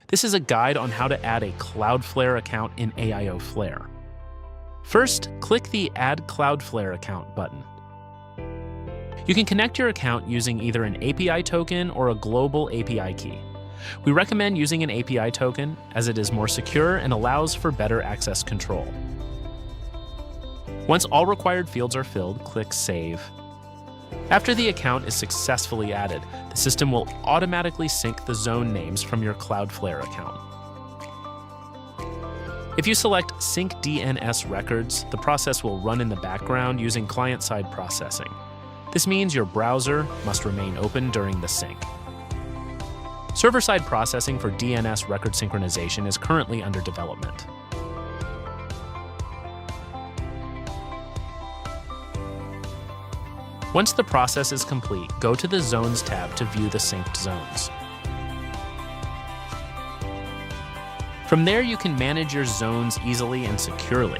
This is a guide on how to add a Cloudflare account in aioflare. First, click the Add Cloudflare Account button. You can connect your account using either an API token or a global API key. We recommend using an API token as it is more secure and allows for better access control. Once all required fields are filled, click Save. After the account is successfully added, the system will automatically sync the zone names from your Cloudflare account. If you select Sync DNS Records, the process will run in the background using client-side processing. This means your browser must remain open during the sync. Server-side processing for DNS record synchronization is currently under development. Once the process is complete, go to the Zones tab to view the synced zones. From there, you can manage your zones easily and securely.